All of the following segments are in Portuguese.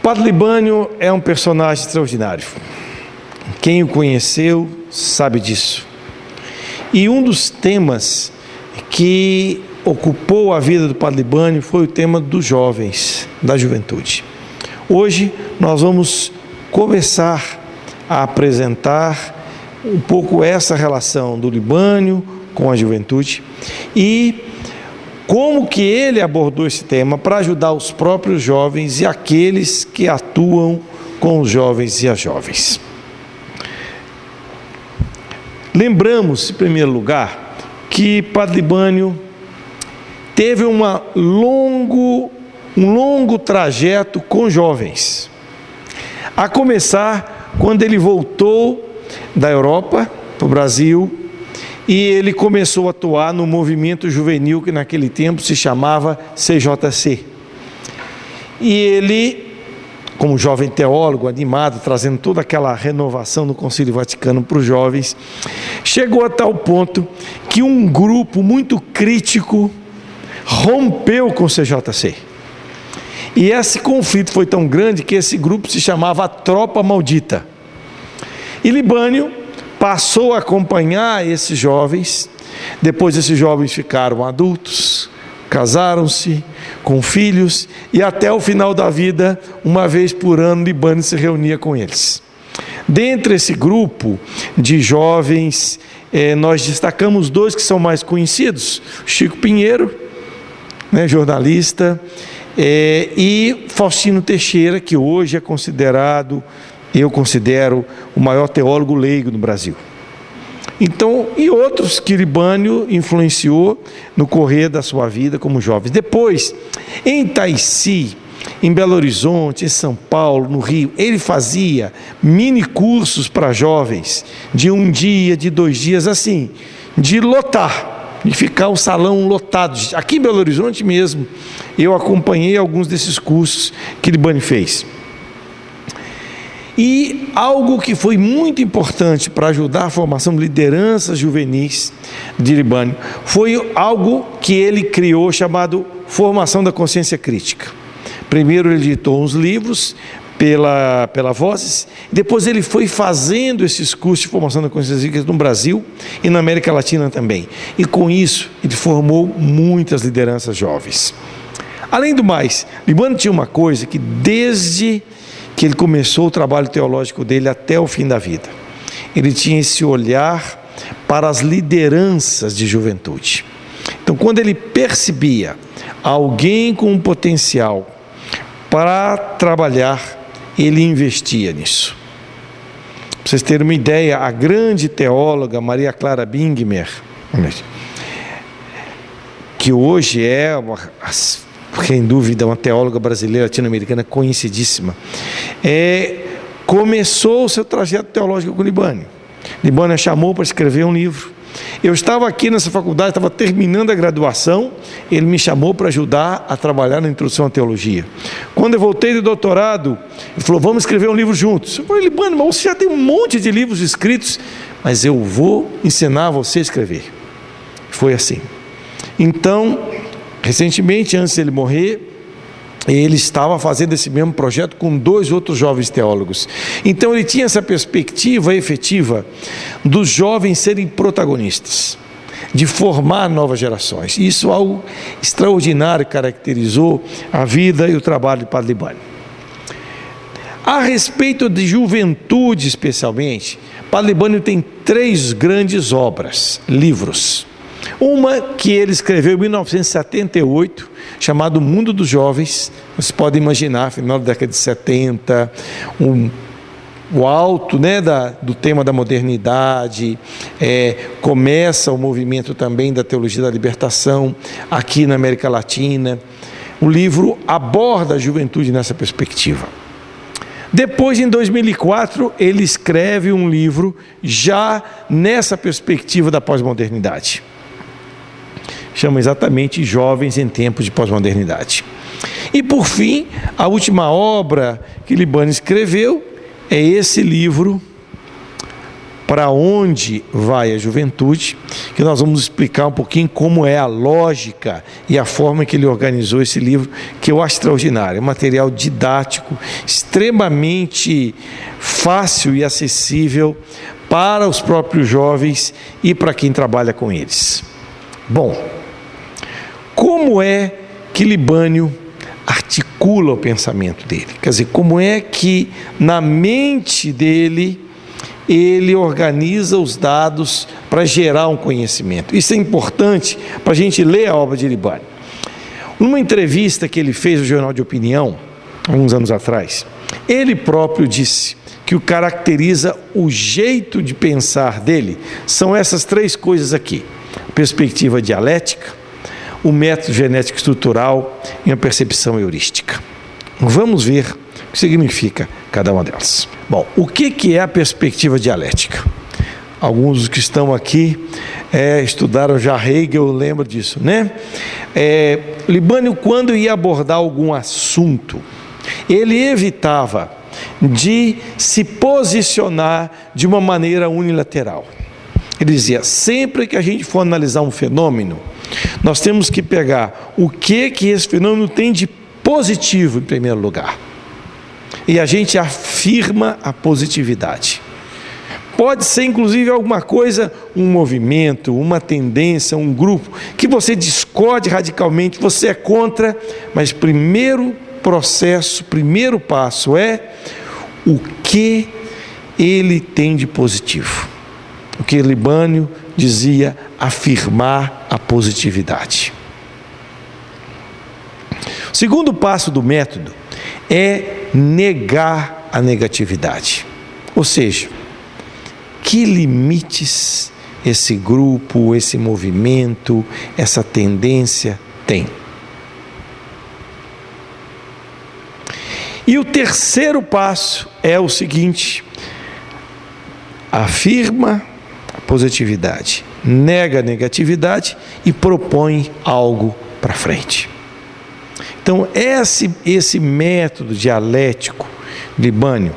Padre Libânio é um personagem extraordinário. Quem o conheceu sabe disso. E um dos temas que ocupou a vida do Padre Libânio foi o tema dos jovens, da juventude. Hoje nós vamos começar a apresentar um pouco essa relação do Libânio com a juventude e como que ele abordou esse tema para ajudar os próprios jovens e aqueles que atuam com os jovens e as jovens. Lembramos, em primeiro lugar, que Padre Libânio teve um longo trajeto com jovens, a começar quando ele voltou da Europa para o Brasil e ele começou a atuar no movimento juvenil que naquele tempo se chamava CJC. E ele, como jovem teólogo, animado, trazendo toda aquela renovação do Concílio Vaticano para os jovens, chegou a tal ponto que um grupo muito crítico rompeu com o CJC. E esse conflito foi tão grande que esse grupo se chamava a Tropa Maldita. E Libânio passou a acompanhar esses jovens. Depois esses jovens ficaram adultos, casaram-se com filhos e até o final da vida, uma vez por ano, Libânio se reunia com eles. Dentre esse grupo de jovens, nós destacamos dois que são mais conhecidos: Chico Pinheiro, jornalista, e Faustino Teixeira, que hoje é considerado, eu considero, o maior teólogo leigo no Brasil. Então, e outros que Libânio influenciou no correr da sua vida como jovens. Depois, em Itaici, em Belo Horizonte, em São Paulo, no Rio, ele fazia mini cursos para jovens, de um dia, de 2 dias, assim, de lotar, de ficar o salão lotado. Aqui em Belo Horizonte mesmo, eu acompanhei alguns desses cursos que Libânio fez. E algo que foi muito importante para ajudar a formação de lideranças juvenis de Libânio foi algo que ele criou, chamado Formação da Consciência Crítica. Primeiro ele editou uns livros pela Vozes, depois ele foi fazendo esses cursos de formação da consciência crítica no Brasil e na América Latina também. E com isso ele formou muitas lideranças jovens. Além do mais, Libânio tinha uma coisa que desde que ele começou o trabalho teológico dele até o fim da vida, ele tinha esse olhar para as lideranças de juventude. Então, quando ele percebia alguém com um potencial para trabalhar, ele investia nisso. Para vocês terem uma ideia, a grande teóloga Maria Clara Bingmer, que hoje é sem dúvida uma teóloga brasileira latino-americana conhecidíssima, começou o seu trajeto teológico com Libânio. Libânio a chamou para escrever um livro. Eu estava aqui nessa faculdade, estava terminando a graduação, ele me chamou para ajudar a trabalhar na introdução à teologia. Quando eu voltei do doutorado, ele falou: vamos escrever um livro juntos. Eu falei: Libânio, mas você já tem um monte de livros escritos, mas eu vou ensinar você a escrever. Foi assim. Então, recentemente, antes de ele morrer, ele estava fazendo esse mesmo projeto com 2 outros jovens teólogos. Então ele tinha essa perspectiva efetiva dos jovens serem protagonistas, de formar novas gerações. Isso é algo extraordinário que caracterizou a vida e o trabalho de Padre Libânio. A respeito de juventude especialmente, Padre Libânio tem 3 grandes obras, livros. Uma que ele escreveu em 1978, chamado Mundo dos Jovens. Vocês podem imaginar, final da década de 70, o alto do tema da modernidade, começa o movimento também da teologia da libertação aqui na América Latina. O livro aborda a juventude nessa perspectiva. Depois, em 2004, ele escreve um livro já nessa perspectiva da pós-modernidade. Chama exatamente Jovens em Tempos de Pós-Modernidade. E por fim, a última obra que Libânio escreveu é esse livro, para onde vai a juventude, que nós vamos explicar um pouquinho como é a lógica e a forma que ele organizou esse livro, que eu acho extraordinário. É um material didático, extremamente fácil e acessível para os próprios jovens e para quem trabalha com eles. Bom, como é que Libânio articula o pensamento dele? Quer dizer, como é que na mente dele ele organiza os dados para gerar um conhecimento? Isso é importante para a gente ler a obra de Libânio. Numa entrevista que ele fez no Jornal de Opinião, alguns anos atrás, ele próprio disse que o caracteriza o jeito de pensar dele são essas três coisas aqui: a perspectiva dialética, o método genético estrutural e a percepção heurística. Vamos ver o que significa cada uma delas. Bom, o que é a perspectiva dialética? Alguns dos que estão aqui estudaram já Hegel, lembram disso, né? Libânio, quando ia abordar algum assunto, ele evitava de se posicionar de uma maneira unilateral. Ele dizia, sempre que a gente for analisar um fenômeno, nós temos que pegar o que esse fenômeno tem de positivo em primeiro lugar. E a gente afirma a positividade. Pode ser inclusive alguma coisa, um movimento, uma tendência, um grupo, que você discorde radicalmente, você é contra, mas primeiro processo, primeiro passo é o que ele tem de positivo. O que Libânio dizia, afirmar a positividade. O segundo passo do método é negar a negatividade. Ou seja, que limites esse grupo, esse movimento, essa tendência tem? E o terceiro passo é o seguinte: afirma a positividade, nega a negatividade e propõe algo para frente. Então, esse método dialético Libânio,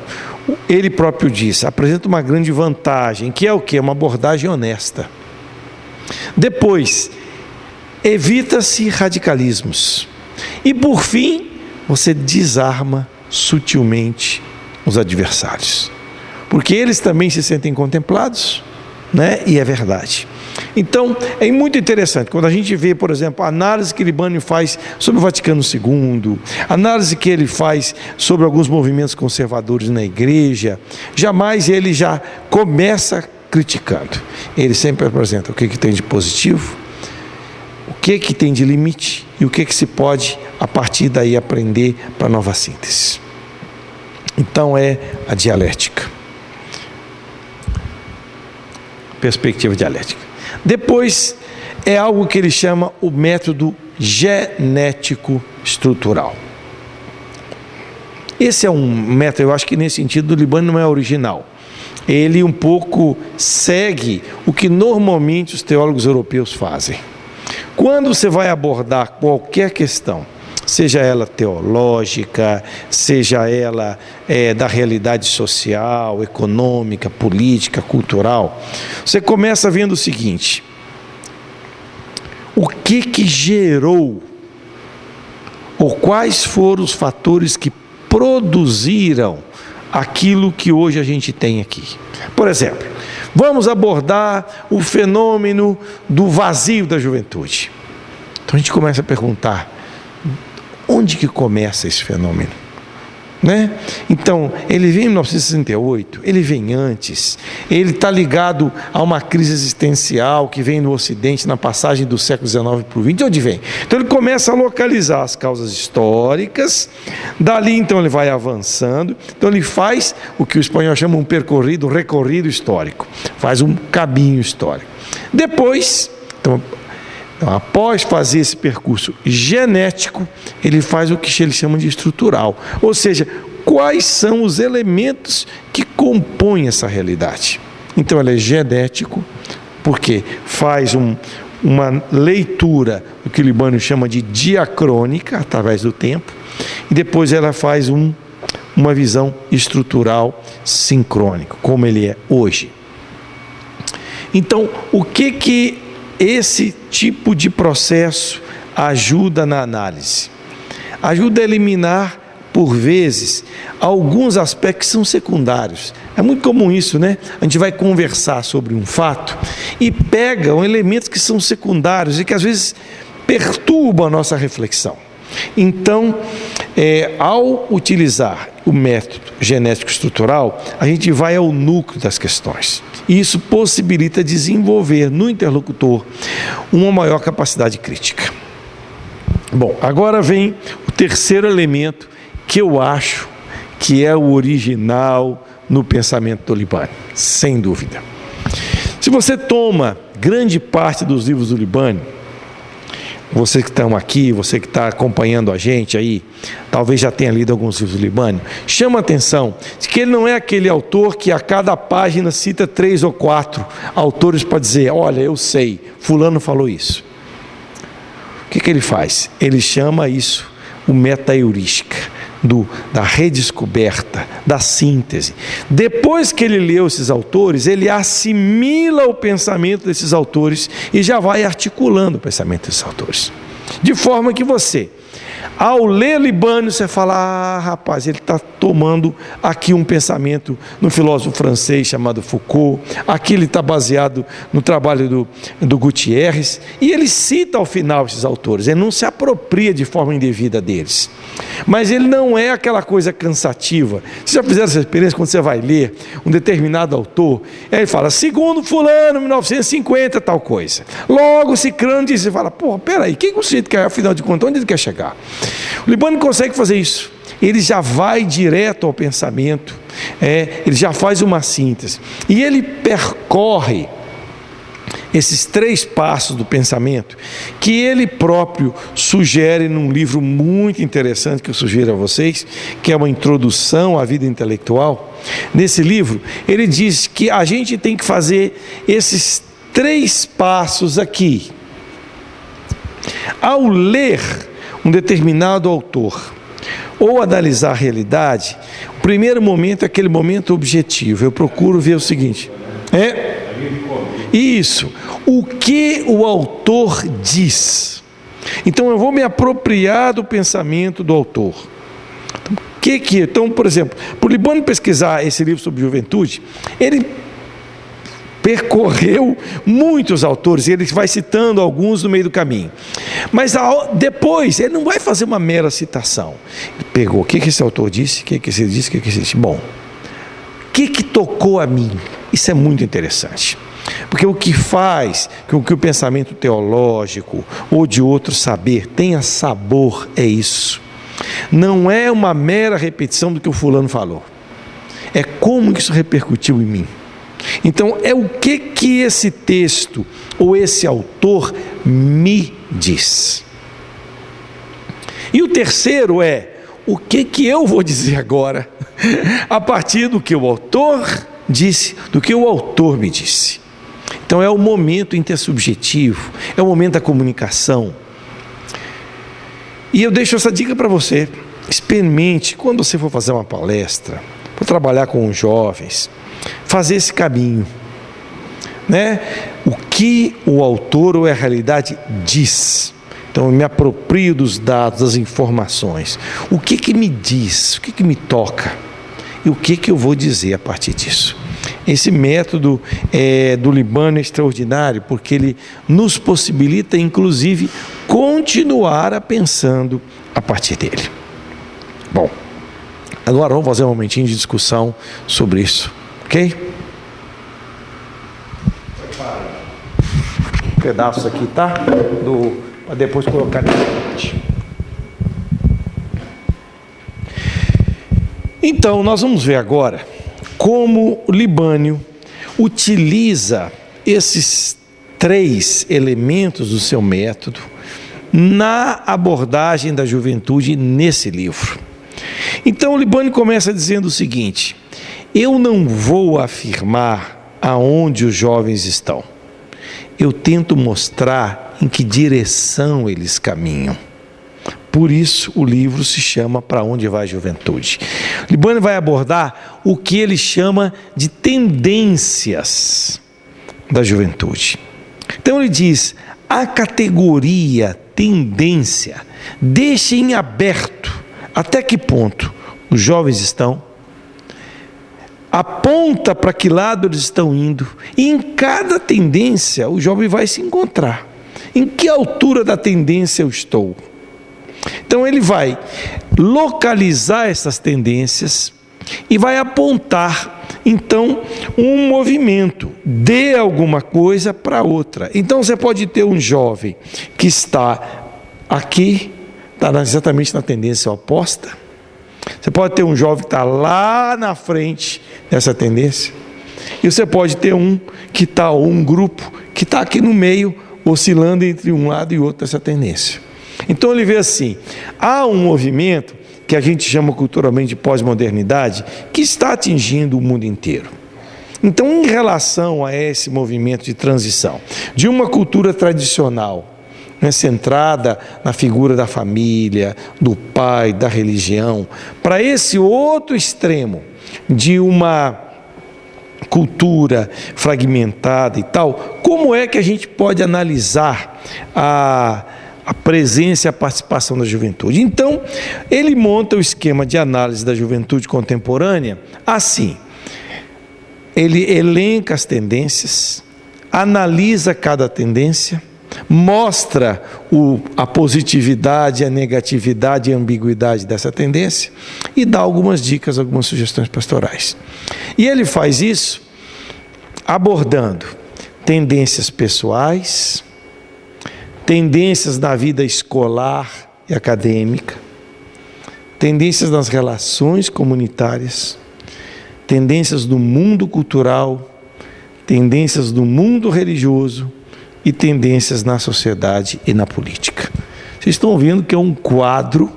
ele próprio disse, apresenta uma grande vantagem, que é o quê? Uma abordagem honesta. Depois, evita-se radicalismos. E por fim, você desarma sutilmente os adversários. Porque eles também se sentem contemplados, né? E é verdade. Então, é muito interessante, quando a gente vê, por exemplo, a análise que Libânio faz sobre o Vaticano II, a análise que ele faz sobre alguns movimentos conservadores na igreja, jamais ele já começa criticando. Ele sempre apresenta o que tem de positivo, o que tem de limite e o que se pode, a partir daí, aprender para nova síntese. Então, é a dialética. Perspectiva dialética. Depois é algo que ele chama o método genético estrutural. Esse é um método, eu acho que nesse sentido o Libânio não é original. Ele um pouco segue o que normalmente os teólogos europeus fazem. Quando você vai abordar qualquer questão, seja ela teológica, seja ela da realidade social, econômica, política, cultural, você começa vendo o seguinte: o que gerou, ou quais foram os fatores que produziram aquilo que hoje a gente tem aqui. Por exemplo, vamos abordar o fenômeno do vazio da juventude. Então a gente começa a perguntar, onde que começa esse fenômeno? Né? Então, ele vem em 1968, ele vem antes, ele está ligado a uma crise existencial que vem no Ocidente na passagem do século XIX para o XX. De onde vem? Então ele começa a localizar as causas históricas, dali então ele vai avançando, então ele faz o que o espanhol chama um recorrido histórico, faz um caminho histórico. Depois, então, após fazer esse percurso genético, ele faz o que ele chama de estrutural. Ou seja, quais são os elementos que compõem essa realidade. Então, ele é genético, porque faz uma leitura, o que o Libânio chama de diacrônica, através do tempo, e depois ela faz uma visão estrutural sincrônica, como ele é hoje. Então, o que esse tipo de processo ajuda na análise? Ajuda a eliminar, por vezes, alguns aspectos que são secundários. É muito comum isso, né? A gente vai conversar sobre um fato e pega elementos que são secundários e que às vezes perturbam a nossa reflexão. Então, ao utilizar o método genético estrutural, a gente vai ao núcleo das questões. E isso possibilita desenvolver no interlocutor uma maior capacidade crítica. Bom, agora vem o terceiro elemento que eu acho que é o original no pensamento do Libânio, sem dúvida. Se você toma grande parte dos livros do Libânio, você que estão aqui, você que está acompanhando a gente aí, talvez já tenha lido alguns livros do Libânio, chama a atenção de que ele não é aquele autor que a cada página cita 3 ou 4 autores para dizer, olha, eu sei, fulano falou isso. O que ele faz? Ele chama isso o meta-heurística, da redescoberta, da síntese. Depois que ele leu esses autores, ele assimila o pensamento desses autores e já vai articulando o pensamento desses autores. De forma que você, ao ler Libânio, você fala, rapaz, ele está tomando aqui um pensamento no filósofo francês chamado Foucault, aqui ele está baseado no trabalho do Gutierrez, e ele cita ao final esses autores, ele não se apropria de forma indevida deles, mas ele não é aquela coisa cansativa. Vocês já fizeram essa experiência quando você vai ler um determinado autor, ele fala, segundo fulano, 1950, tal coisa, logo Cicrano diz, você fala, porra, peraí, quem que o sujeito quer, afinal de contas, onde ele quer chegar? O Libânio consegue fazer isso, ele já vai direto ao pensamento, ele já faz uma síntese, e ele percorre esses 3 passos do pensamento, que ele próprio sugere num livro muito interessante, que eu sugiro a vocês, que é uma introdução à vida intelectual. Nesse livro, ele diz que a gente tem que fazer esses 3 passos aqui. Ao ler um determinado autor, ou analisar a realidade, o primeiro momento é aquele momento objetivo. Eu procuro ver o seguinte, isso, o que o autor diz. Então eu vou me apropriar do pensamento do autor. Então, por exemplo, por Libânio pesquisar esse livro sobre juventude, ele percorreu muitos autores, ele vai citando alguns no meio do caminho, mas depois ele não vai fazer uma mera citação. Ele pegou o que esse autor disse, o que esse disse, o que esse disse. Bom, o que tocou a mim? Isso é muito interessante, porque o que faz com que o pensamento teológico ou de outro saber tenha sabor é isso. Não é uma mera repetição do que o fulano falou, é como isso repercutiu em mim. Então, é o que esse texto ou esse autor me diz. E o terceiro é, o que eu vou dizer agora, a partir do que o autor disse, do que o autor me disse. Então, é o momento intersubjetivo, é o momento da comunicação. E eu deixo essa dica para você, experimente, quando você for fazer uma palestra, for trabalhar com os jovens, fazer esse caminho, né? O que o autor ou a realidade diz. Então eu me aproprio dos dados, das informações. O que me diz, o que me toca e o que eu vou dizer a partir disso. Esse método do Libânio é extraordinário, porque ele nos possibilita, inclusive, continuar pensando a partir dele. Bom, agora vamos fazer um momentinho de discussão sobre isso. Ok? Um pedaço aqui, tá? Para depois colocar na frente. Então, nós vamos ver agora como o Libânio utiliza esses 3 elementos do seu método na abordagem da juventude nesse livro. Então, o Libânio começa dizendo o seguinte: eu não vou afirmar aonde os jovens estão. Eu tento mostrar em que direção eles caminham. Por isso o livro se chama Para Onde Vai a Juventude. Libânio vai abordar o que ele chama de tendências da juventude. Então ele diz, a categoria tendência deixa em aberto até que ponto os jovens estão, aponta para que lado eles estão indo, e em cada tendência o jovem vai se encontrar. Em que altura da tendência eu estou? Então ele vai localizar essas tendências e vai apontar, então, um movimento de alguma coisa para outra. Então você pode ter um jovem que está aqui, está exatamente na tendência oposta. Você pode ter um jovem que está lá na frente dessa tendência. E você pode ter um grupo que está aqui no meio, oscilando entre um lado e outro dessa tendência. Então ele vê assim, há um movimento que a gente chama culturalmente de pós-modernidade, que está atingindo o mundo inteiro. Então, em relação a esse movimento de transição, de uma cultura tradicional, centrada na figura da família, do pai, da religião, para esse outro extremo, de uma cultura fragmentada e tal, como é que a gente pode analisar a presença e a participação da juventude? Então, ele monta o esquema de análise da juventude contemporânea assim. Ele elenca as tendências, analisa cada tendência, mostra a positividade, a negatividade e a ambiguidade dessa tendência e dá algumas dicas, algumas sugestões pastorais. E ele faz isso abordando tendências pessoais, tendências na vida escolar e acadêmica, tendências nas relações comunitárias, tendências do mundo cultural, tendências do mundo religioso e tendências na sociedade e na política. Vocês estão vendo que é um quadro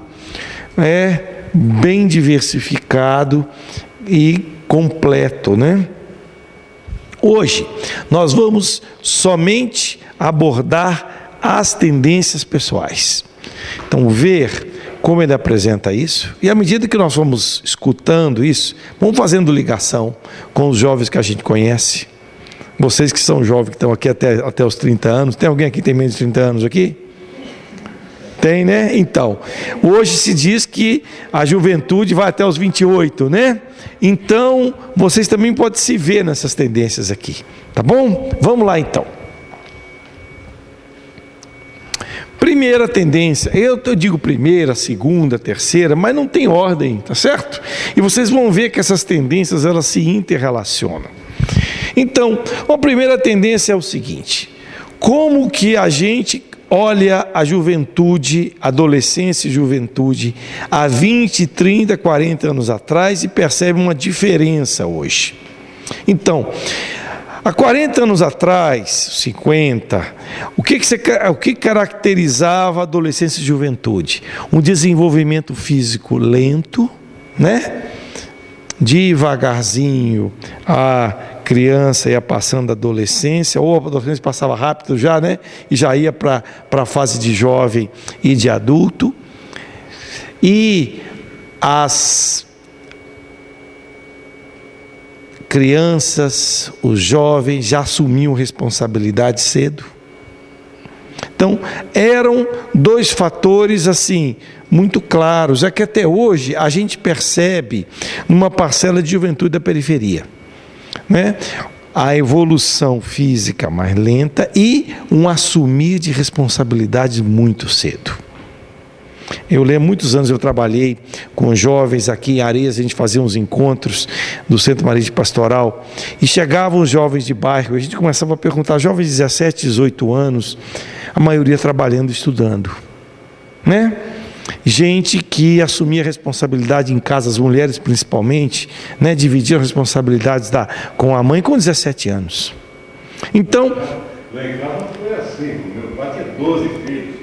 bem diversificado e completo, né? Hoje, nós vamos somente abordar as tendências pessoais. Então, ver como ele apresenta isso, e à medida que nós vamos escutando isso, vamos fazendo ligação com os jovens que a gente conhece. Vocês que são jovens, que estão aqui até os 30 anos, tem alguém aqui que tem menos de 30 anos aqui? Tem, né? Então, hoje se diz que a juventude vai até os 28, né? Então, vocês também podem se ver nessas tendências aqui, tá bom? Vamos lá então. Primeira tendência, eu digo primeira, segunda, terceira, mas não tem ordem, tá certo? E vocês vão ver que essas tendências, elas se interrelacionam. Então, a primeira tendência é o seguinte: como que a gente olha a juventude, adolescência e juventude há 20, 30, 40 anos atrás e percebe uma diferença hoje. Então, há 40 anos atrás, 50, o que caracterizava a adolescência e juventude? Um desenvolvimento físico lento, né? Devagarzinho, a criança ia passando da adolescência, ou a adolescência passava rápido já, né? E já ia para a fase de jovem e de adulto. E as crianças, os jovens já assumiam responsabilidade cedo. Então, eram dois fatores assim muito claros, é que até hoje a gente percebe numa parcela de juventude da periferia, né? A evolução física mais lenta e um assumir de responsabilidades muito cedo. Eu lembro, muitos anos eu trabalhei com jovens aqui em Areias, a gente fazia uns encontros do Centro Marítimo Pastoral, e chegavam os jovens de bairro, a gente começava a perguntar, jovens de 17, 18 anos, a maioria trabalhando, estudando, né? Gente que assumia responsabilidade em casa, as mulheres principalmente, né? Dividiam responsabilidades com a mãe com 17 anos. Então... Lá em casa foi assim, meu pai tinha 12 filhos.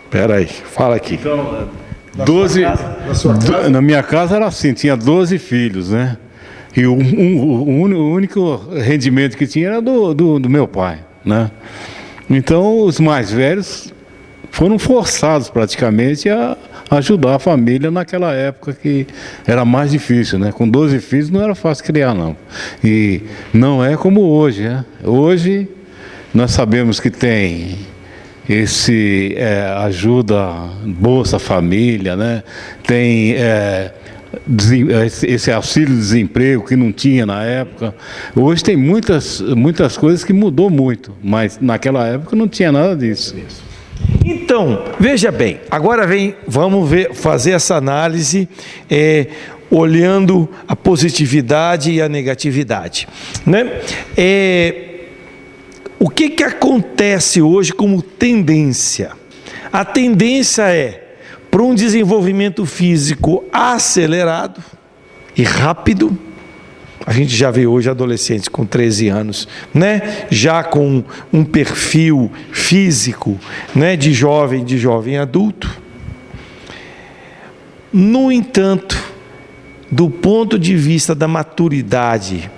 Espera aí, fala aqui. Então, 12, na minha casa era assim, tinha 12 filhos, né? E o único rendimento que tinha era do meu pai, né? Então, os mais velhos foram forçados praticamente a ajudar a família naquela época que era mais difícil, né? Com 12 filhos não era fácil criar, não. E não é como hoje, né? Hoje Nós sabemos que tem esse ajuda Bolsa Família, né? Tem esse auxílio-desemprego que não tinha na época. Hoje tem muitas coisas que mudou muito, mas naquela época não tinha nada disso. Então, veja bem, agora vamos fazer essa análise olhando a positividade e a negatividade, né? O que acontece hoje como tendência? A tendência é para um desenvolvimento físico acelerado e rápido. A gente já vê hoje adolescentes com 13 anos, né? Já com um perfil físico, né? de jovem adulto. No entanto, do ponto de vista da maturidade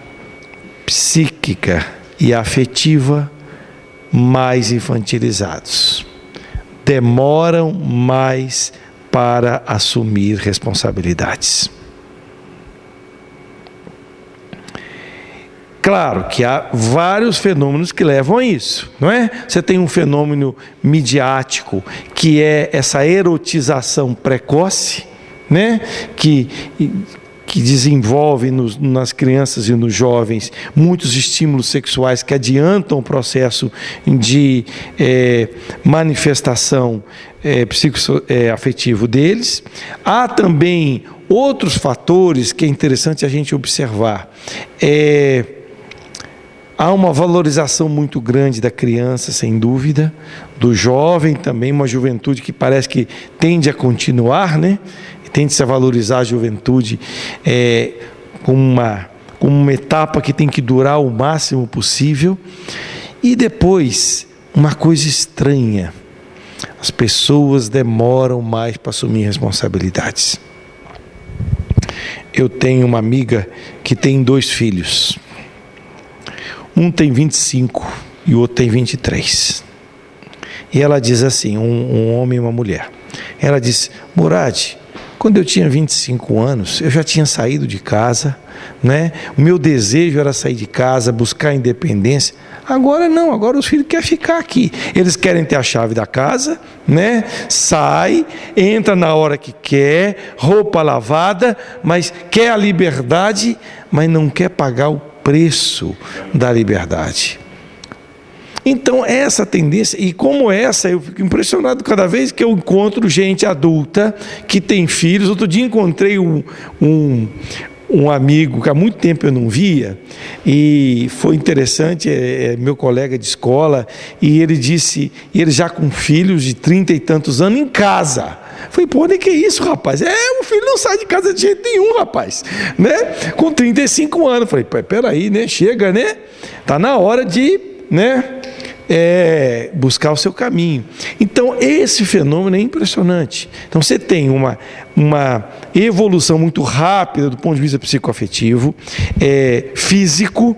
psíquica e afetiva, mais infantilizados. Demoram mais para assumir responsabilidades. Claro que há vários fenômenos que levam a isso, não é? Você tem um fenômeno midiático, que é essa erotização precoce, né? Que desenvolve nas crianças e nos jovens muitos estímulos sexuais que adiantam o processo de manifestação afetivo deles. Há também outros fatores que é interessante a gente observar. Há uma valorização muito grande da criança, sem dúvida, do jovem também, uma juventude que parece que tende a continuar, né? Tende-se a valorizar a juventude como uma etapa que tem que durar o máximo possível. E depois, uma coisa estranha, as pessoas demoram mais para assumir responsabilidades. Eu tenho uma amiga que tem 2 filhos. Um tem 25 e o outro tem 23. E ela diz assim, um homem e uma mulher. Ela diz: Murad, quando eu tinha 25 anos, eu já tinha saído de casa, né? O meu desejo era sair de casa, buscar independência. Agora não, agora os filhos querem ficar aqui. Eles querem ter a chave da casa, né? Sai, entra na hora que quer, roupa lavada, mas quer a liberdade, mas não quer pagar o preço da liberdade. Então essa tendência, e como essa, eu fico impressionado cada vez que eu encontro gente adulta que tem filhos. Outro dia encontrei um amigo que há muito tempo eu não via, e foi interessante, meu colega de escola, e ele disse, ele já com filhos de 30 e tantos anos em casa. Falei, pô, nem que isso, rapaz? O filho não sai de casa de jeito nenhum, rapaz, né? Com 35 anos. Falei, peraí, né? Chega, né? Tá na hora de, né? Buscar o seu caminho. Então esse fenômeno é impressionante. Então você tem uma evolução muito rápida do ponto de vista psicoafetivo, físico,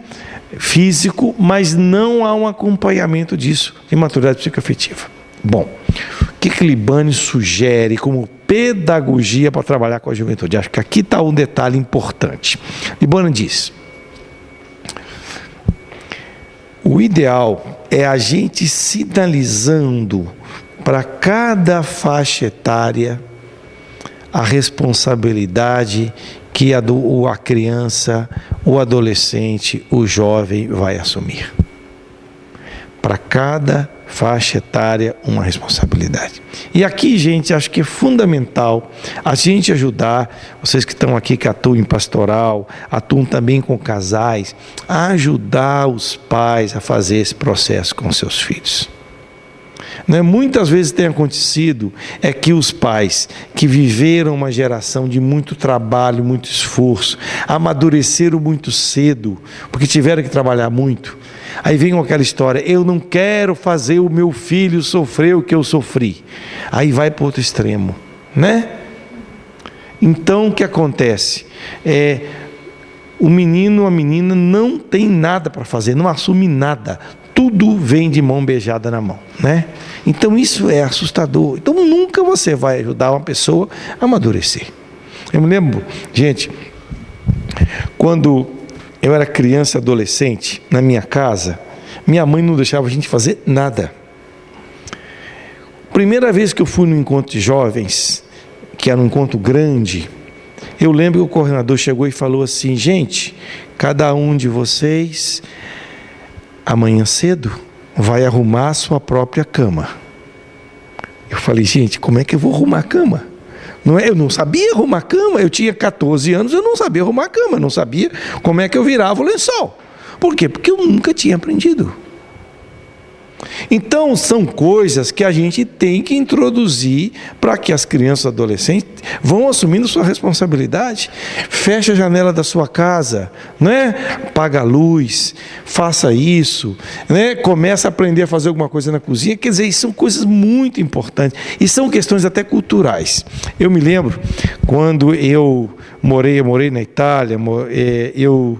mas não há um acompanhamento disso em maturidade psicoafetiva. Bom, o que Libânio sugere como pedagogia para trabalhar com a juventude? Acho que aqui está um detalhe importante. Libânio diz: o ideal é a gente sinalizando para cada faixa etária a responsabilidade que a criança, o adolescente, o jovem vai assumir. Para cada faixa etária, uma responsabilidade. E aqui, gente, acho que é fundamental a gente ajudar, vocês que estão aqui, que atuam em pastoral, atuam também com casais, a ajudar os pais a fazer esse processo com seus filhos. Né? Muitas vezes tem acontecido que os pais que viveram uma geração de muito trabalho, muito esforço, amadureceram muito cedo, porque tiveram que trabalhar muito. Aí vem com aquela história: eu não quero fazer o meu filho sofrer o que eu sofri. Aí vai para o outro extremo, né? Então o que acontece? O menino, a menina não tem nada para fazer, não assume nada. Tudo vem de mão beijada na mão, né? Então isso é assustador. Então nunca você vai ajudar uma pessoa a amadurecer. Eu me lembro, gente, quando eu era criança e adolescente, na minha casa, Minha mãe não deixava a gente fazer nada. Primeira vez que eu fui no encontro de jovens, que era um encontro grande, eu lembro que o coordenador chegou e falou assim: gente, cada um de vocês, amanhã cedo, vai arrumar a sua própria cama. Eu falei: gente, como é que eu vou arrumar a cama? Não é, eu não sabia arrumar a cama, eu tinha 14 anos, eu não sabia arrumar a cama, não sabia como é que eu virava o lençol. Por quê? Porque eu nunca tinha aprendido. Então, são coisas que a gente tem que introduzir para que as crianças e adolescentes vão assumindo sua responsabilidade. Feche a janela da sua casa, né? Apaga a luz, faça isso, né? Começa a aprender a fazer alguma coisa na cozinha. Quer dizer, isso são coisas muito importantes e são questões até culturais. Eu me lembro quando eu morei na Itália, eu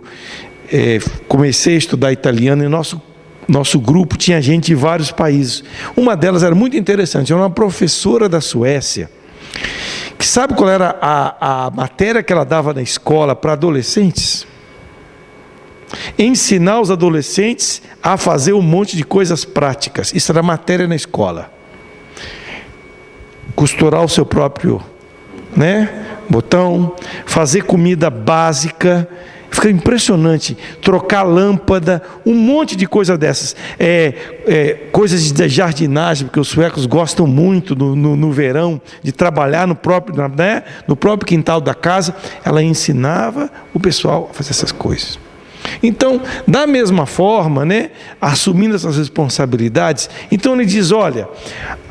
comecei a estudar italiano e nosso grupo tinha gente de vários países. Uma delas era muito interessante, era uma professora da Suécia, que sabe qual era a matéria que ela dava na escola para adolescentes? Ensinar os adolescentes a fazer um monte de coisas práticas. Isso era matéria na escola. Costurar o seu próprio, botão, fazer comida básica. Fica impressionante, trocar lâmpada, um monte de coisa dessas, coisas de jardinagem, porque os suecos gostam muito no verão de trabalhar no próprio quintal da casa. Ela ensinava o pessoal a fazer essas coisas. Então, da mesma forma, assumindo essas responsabilidades, então ele diz: olha,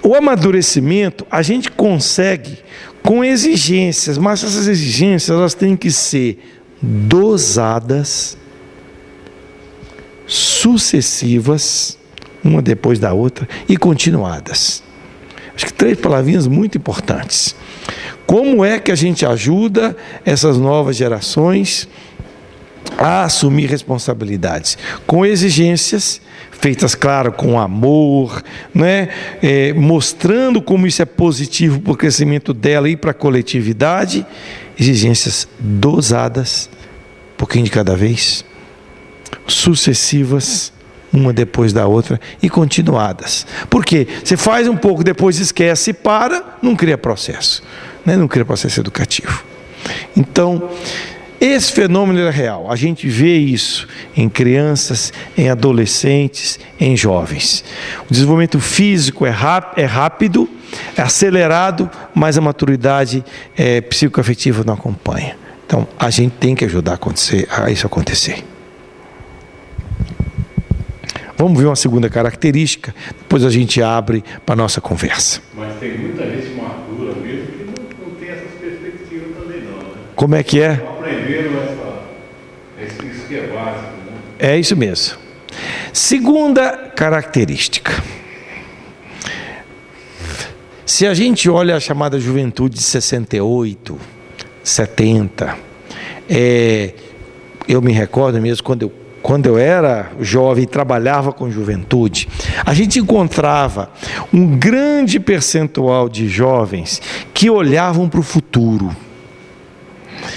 o amadurecimento a gente consegue com exigências, mas essas exigências elas têm que ser dosadas, sucessivas, uma depois da outra, e continuadas. Acho que 3 palavrinhas muito importantes. Como é que a gente ajuda essas novas gerações a assumir responsabilidades? Com exigências, feitas, claro, com amor, mostrando como isso é positivo para o crescimento dela e para a coletividade. Exigências dosadas, um pouquinho de cada vez, sucessivas, uma depois da outra, e continuadas. Por quê? Você faz um pouco, depois esquece e para, não cria processo, não cria processo educativo. Então, esse fenômeno é real. A gente vê isso em crianças, em adolescentes, em jovens. O desenvolvimento físico é rápido, é acelerado, mas a maturidade psicoafetiva não acompanha. Então, a gente tem que ajudar a isso acontecer. Vamos ver uma segunda característica, depois a gente abre para a nossa conversa. Mas tem muita gente madura mesmo que não tem essas perspectivas também não, né? Como é que é? Aprenderam isso que é básico, né? É isso mesmo. Segunda característica. Se a gente olha a chamada juventude de 68, 70, eu me recordo mesmo quando eu era jovem e trabalhava com juventude, a gente encontrava um grande percentual de jovens que olhavam para o futuro,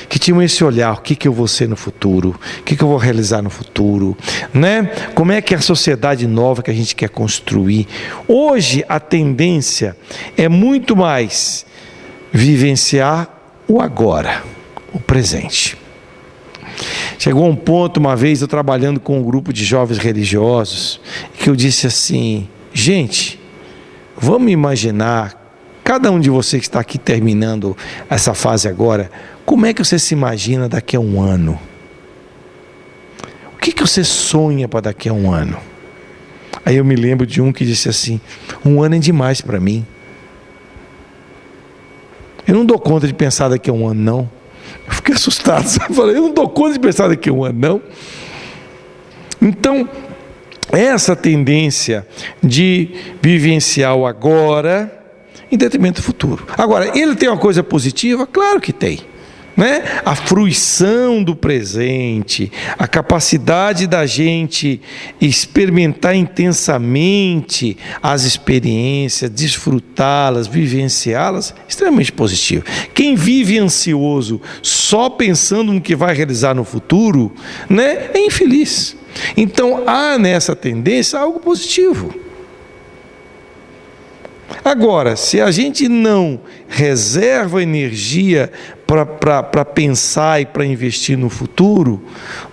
que tinham esse olhar: o que eu vou ser no futuro, o que eu vou realizar no futuro, como é que é a sociedade nova que a gente quer construir. Hoje a tendência é muito mais vivenciar o agora, o presente. Chegou um ponto, uma vez, eu trabalhando com um grupo de jovens religiosos, que eu disse assim: gente, vamos imaginar, cada um de vocês que está aqui terminando essa fase agora, como é que você se imagina daqui a um ano? O que você sonha para daqui a um ano? Aí eu me lembro de um que disse assim: 1 ano é demais para mim. Eu não dou conta de pensar daqui a um ano, não. Eu fiquei assustado, sabe? Eu falei: eu não dou conta de pensar daqui a um ano, não. Então, essa tendência de vivenciar o agora em detrimento do futuro. Agora, ele tem uma coisa positiva? Claro que tem. A fruição do presente, a capacidade da gente experimentar intensamente as experiências, desfrutá-las, vivenciá-las, extremamente positivo. Quem vive ansioso só pensando no que vai realizar no futuro, é infeliz. Então há nessa tendência algo positivo. Agora, se a gente não reserva energia para pensar e para investir no futuro,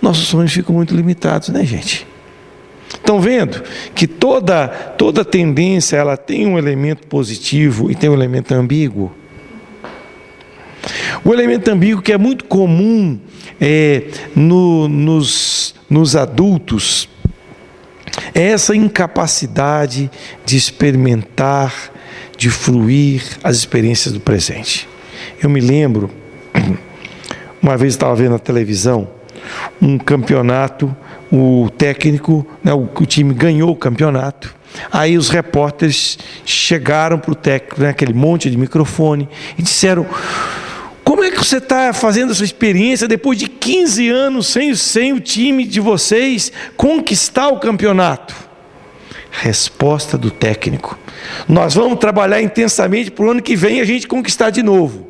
nossos sonhos ficam muito limitados, né, gente? Estão vendo que toda tendência ela tem um elemento positivo e tem um elemento ambíguo? O elemento ambíguo que é muito comum nos adultos é essa incapacidade de experimentar, de fruir as experiências do presente. Eu me lembro, uma vez estava vendo na televisão um campeonato, o técnico, né, o time ganhou o campeonato. Aí os repórteres chegaram para o técnico, né, aquele monte de microfone, e disseram: como é que você está fazendo essa experiência depois de 15 anos sem o time de vocês conquistar o campeonato? Resposta do técnico: nós vamos trabalhar intensamente para o ano que vem a gente conquistar de novo.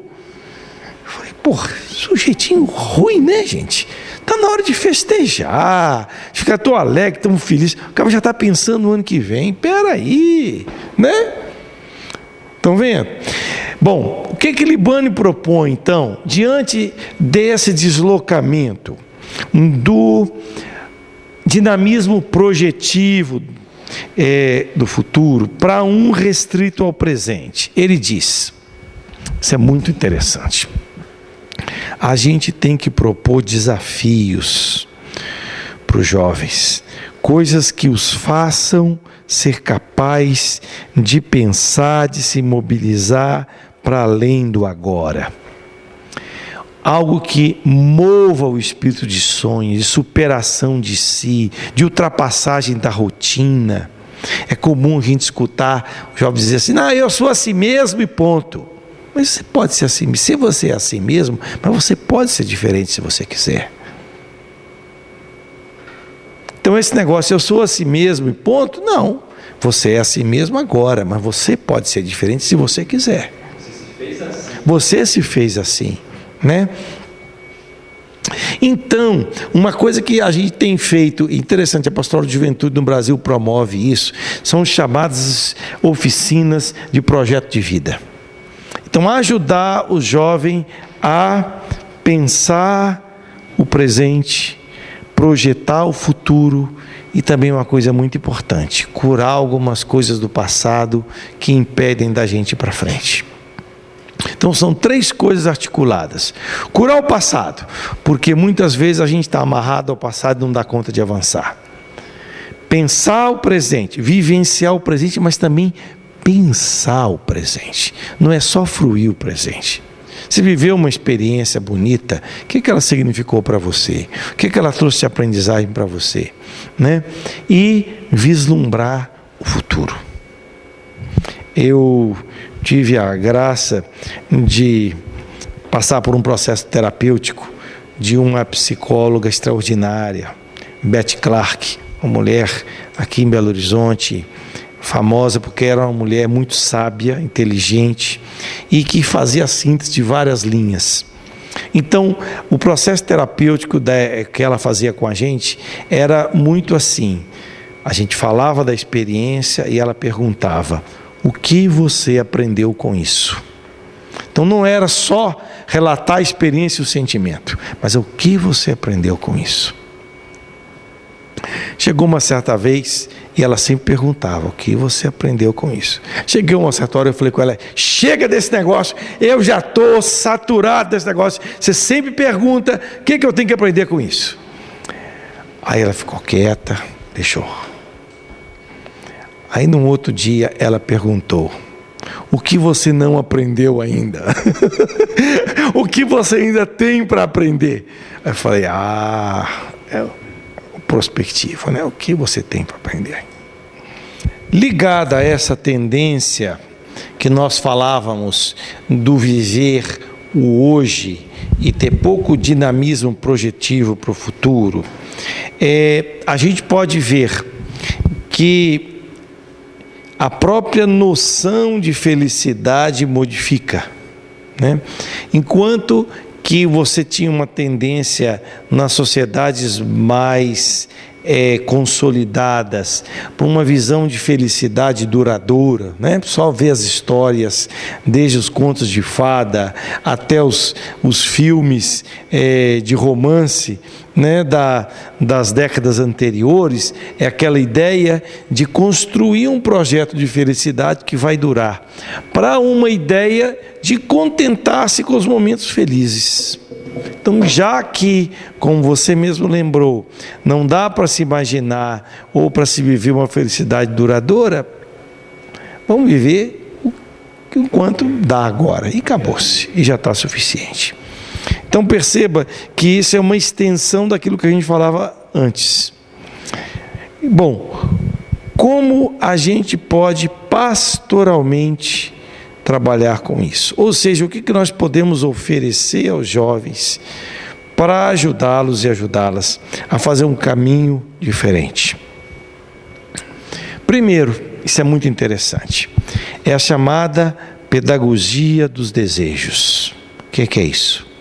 Eu falei: porra, sujeitinho ruim, né, gente? Está na hora de festejar, ficar tão alegre, tão feliz. O cara já está pensando no ano que vem. Peraí, né? Estão vendo? Bom, o que Libani propõe, então, diante desse deslocamento do dinamismo projetivo do futuro para um restrito ao presente? Ele diz, isso é muito interessante, a gente tem que propor desafios para os jovens, coisas que os façam ser capaz de pensar, de se mobilizar para além do agora. Algo que mova o espírito de sonho, de superação de si, de ultrapassagem da rotina. É comum a gente escutar os jovens dizer assim: eu sou assim mesmo e ponto. Mas você pode ser assim, se você é assim mesmo, mas você pode ser diferente se você quiser. Então esse negócio, eu sou assim mesmo e ponto, não. Você é assim mesmo agora, mas você pode ser diferente se você quiser. Você se fez assim, né? Então, uma coisa que a gente tem feito, interessante, a Pastoral de Juventude no Brasil promove isso, são chamadas oficinas de projeto de vida. Então, ajudar o jovem a pensar o presente, projetar o futuro e também uma coisa muito importante, curar algumas coisas do passado que impedem da gente ir para frente. Então são 3 coisas articuladas: curar o passado, porque muitas vezes a gente está amarrado ao passado e não dá conta de avançar. Pensar o presente, vivenciar o presente, mas também pensar o presente. Não é só fruir o presente. Você viveu uma experiência bonita, o que ela significou para você? O que ela trouxe de aprendizagem para você? Né? E vislumbrar o futuro. Eu tive a graça de passar por um processo terapêutico de uma psicóloga extraordinária, Beth Clark, uma mulher aqui em Belo Horizonte, famosa porque era uma mulher muito sábia, inteligente e que fazia a síntese de várias linhas. Então, o processo terapêutico que ela fazia com a gente era muito assim. A gente falava da experiência e ela perguntava: o que você aprendeu com isso? Então não era só relatar a experiência e o sentimento, mas o que você aprendeu com isso? Chegou uma certa vez e ela sempre perguntava: o que você aprendeu com isso? Cheguei uma certa hora, eu falei com ela: chega desse negócio, eu já estou saturado desse negócio, você sempre pergunta, o que eu tenho que aprender com isso? Aí ela ficou quieta, deixou. Aí num outro dia ela perguntou: o que você não aprendeu ainda? O que você ainda tem para aprender? Aí eu falei: é prospectivo, né? O que você tem para aprender? Ligada a essa tendência que nós falávamos do viver o hoje e ter pouco dinamismo projetivo para o futuro, a gente pode ver que a própria noção de felicidade modifica, né? Enquanto que você tinha uma tendência nas sociedades mais consolidadas, para uma visão de felicidade duradoura, né? Só ver as histórias, desde os contos de fada até os filmes de romance, né, das décadas anteriores, é aquela ideia de construir um projeto de felicidade que vai durar, para uma ideia de contentar-se com os momentos felizes. Então, já que, como você mesmo lembrou, não dá para se imaginar ou para se viver uma felicidade duradoura, vamos viver enquanto dá agora, e acabou-se, e já está suficiente. Então perceba que isso é uma extensão daquilo que a gente falava antes. Bom, como a gente pode pastoralmente trabalhar com isso? Ou seja, o que nós podemos oferecer aos jovens para ajudá-los e ajudá-las a fazer um caminho diferente? Primeiro, isso é muito interessante, é a chamada pedagogia dos desejos. O que é isso?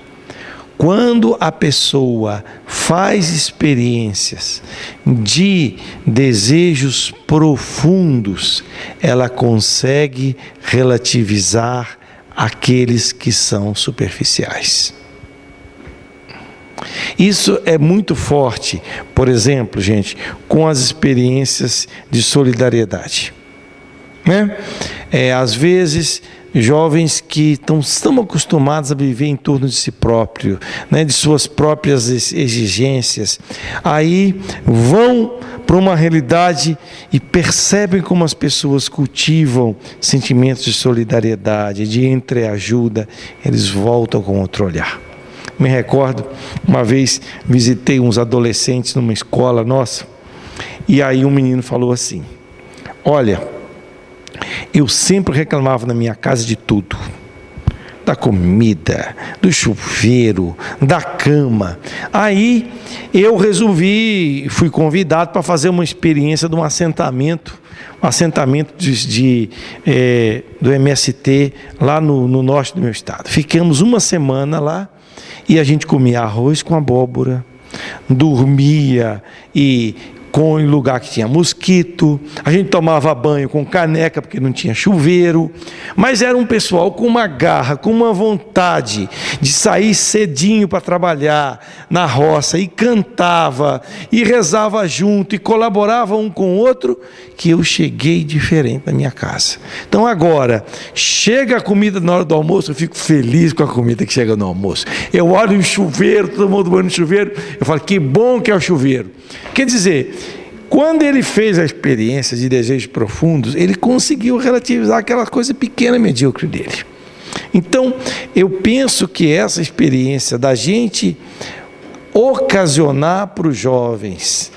Quando a pessoa faz experiências de desejos profundos, ela consegue relativizar aqueles que são superficiais. Isso é muito forte, por exemplo, gente, com as experiências de solidariedade, né? Às vezes, jovens que estão acostumados a viver em torno de si próprio, né, de suas próprias exigências, aí vão para uma realidade e percebem como as pessoas cultivam sentimentos de solidariedade, de entreajuda, eles voltam com outro olhar. Me recordo, uma vez visitei uns adolescentes numa escola nossa, e aí um menino falou assim: olha, eu sempre reclamava na minha casa de tudo, da comida, do chuveiro, da cama. Aí eu fui convidado para fazer uma experiência de um assentamento do MST lá no norte do meu estado. Ficamos uma semana lá e a gente comia arroz com abóbora, dormia em lugar que tinha mosquito, a gente tomava banho com caneca porque não tinha chuveiro, mas era um pessoal com uma garra, com uma vontade de sair cedinho para trabalhar na roça, e cantava, e rezava junto, e colaborava um com o outro, que eu cheguei diferente na minha casa. Então agora, chega a comida na hora do almoço, eu fico feliz com a comida que chega no almoço. Eu olho o chuveiro, todo mundo banho no chuveiro, eu falo, que bom que é o chuveiro. Quer dizer, quando ele fez a experiência de desejos profundos, ele conseguiu relativizar aquela coisa pequena e medíocre dele. Então, eu penso que essa experiência da gente ocasionar para os jovens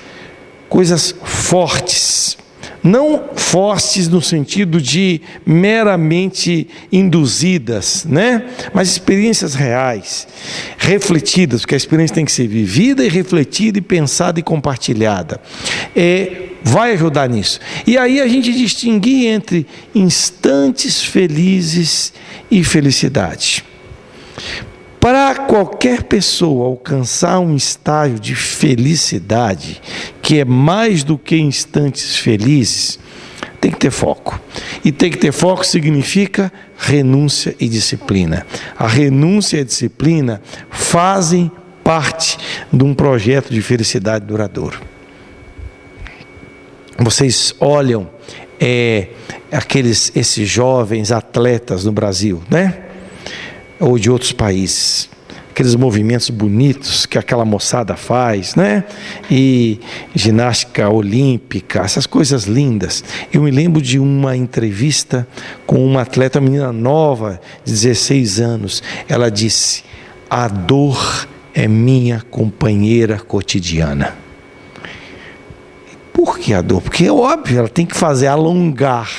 coisas fortes, não fortes no sentido de meramente induzidas, né? Mas experiências reais, refletidas, porque a experiência tem que ser vivida e refletida e pensada e compartilhada. Vai ajudar nisso. E aí a gente distinguir entre instantes felizes e felicidade. Para qualquer pessoa alcançar um estágio de felicidade, que é mais do que instantes felizes, tem que ter foco. E ter que ter foco significa renúncia e disciplina. A renúncia e a disciplina fazem parte de um projeto de felicidade duradouro. Vocês olham esses jovens atletas no Brasil, né? Ou de outros países, aqueles movimentos bonitos que aquela moçada faz, né? E ginástica olímpica, essas coisas lindas. Eu me lembro de uma entrevista com uma atleta, uma menina nova, de 16 anos. Ela disse: a dor é minha companheira cotidiana. Por que a dor? Porque é óbvio, ela tem que fazer alongar,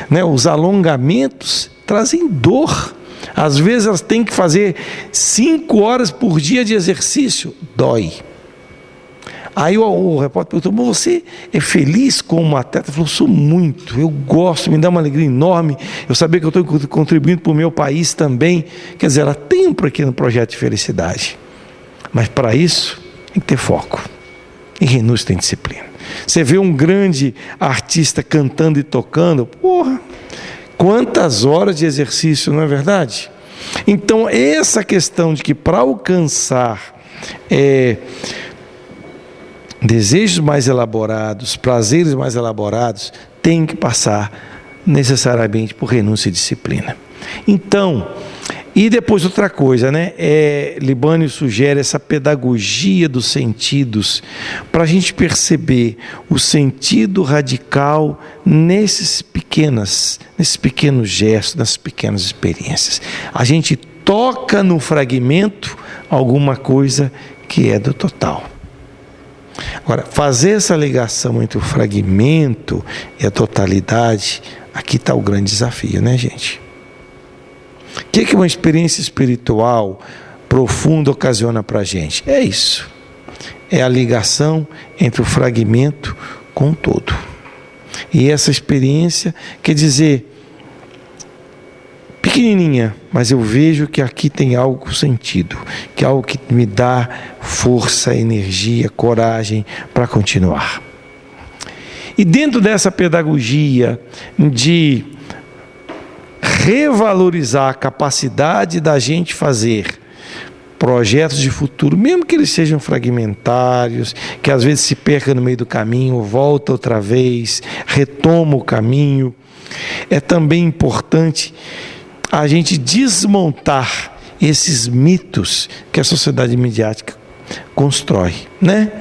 né? Os alongamentos trazem dor. Às vezes elas têm que fazer 5 horas por dia de exercício, dói. Aí o repórter perguntou: mas você é feliz como atleta? Ele falou: sou muito, eu gosto, me dá uma alegria enorme, eu saber que eu estou contribuindo para o meu país também. Quer dizer, ela tem um pequeno projeto de felicidade, mas para isso tem que ter foco. E renúncia tem disciplina. Você vê um grande artista cantando e tocando, porra, quantas horas de exercício, não é verdade? Então, essa questão de que para alcançar desejos mais elaborados, prazeres mais elaborados, tem que passar necessariamente por renúncia e disciplina. Então, e depois outra coisa, né? Libânio sugere essa pedagogia dos sentidos para a gente perceber o sentido radical nesses pequenos gestos, nessas pequenas experiências. A gente toca no fragmento alguma coisa que é do total. Agora, fazer essa ligação entre o fragmento e a totalidade, aqui está o grande desafio, né, gente? O que uma experiência espiritual profunda ocasiona para a gente? É isso. É a ligação entre o fragmento com o todo. E essa experiência quer dizer, pequenininha, mas eu vejo que aqui tem algo com sentido, que é algo que me dá força, energia, coragem para continuar. E dentro dessa pedagogia de revalorizar a capacidade da gente fazer projetos de futuro, mesmo que eles sejam fragmentários, que às vezes se perca no meio do caminho, volta outra vez, retoma o caminho, é também importante a gente desmontar esses mitos que a sociedade midiática constrói, né?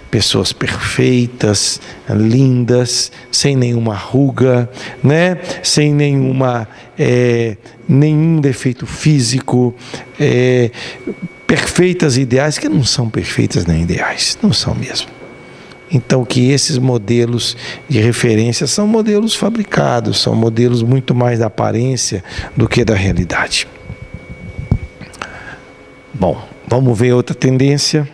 Pessoas perfeitas, lindas, sem nenhuma ruga, né? Sem nenhum defeito físico, perfeitas e ideais, que não são perfeitas nem ideais, não são mesmo. Então, que esses modelos de referência são modelos fabricados, são modelos muito mais da aparência do que da realidade. Bom, vamos ver outra tendência.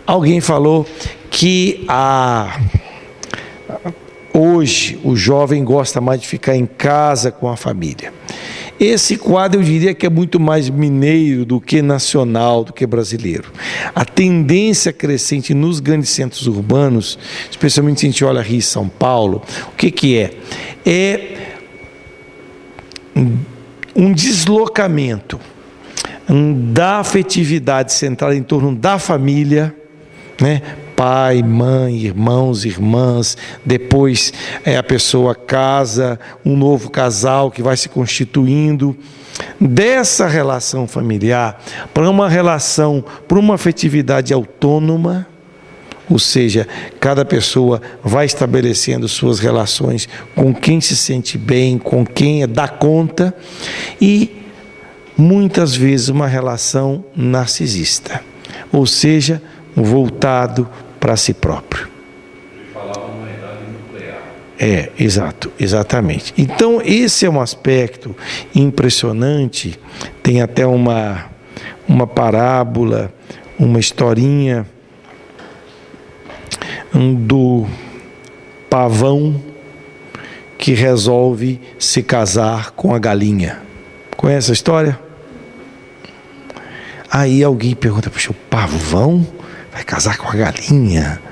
Alguém falou que hoje o jovem gosta mais de ficar em casa com a família. Esse quadro eu diria que é muito mais mineiro do que nacional, do que brasileiro. A tendência crescente nos grandes centros urbanos, especialmente se a gente olha Rio e São Paulo, o que é? É um deslocamento da afetividade centrada em torno da família, né? Pai, mãe, irmãos, irmãs, depois a pessoa casa, um novo casal que vai se constituindo, dessa relação familiar para uma relação, para uma afetividade autônoma, ou seja, cada pessoa vai estabelecendo suas relações com quem se sente bem, com quem dá conta, e muitas vezes uma relação narcisista, ou seja, voltado para si próprio. Ele falava numa idade nuclear. Exatamente. Então, esse é um aspecto impressionante. Tem até uma parábola, uma historinha do pavão que resolve se casar com a galinha. Conhece a história? Aí alguém pergunta, puxa, o pavão vai casar com a galinha?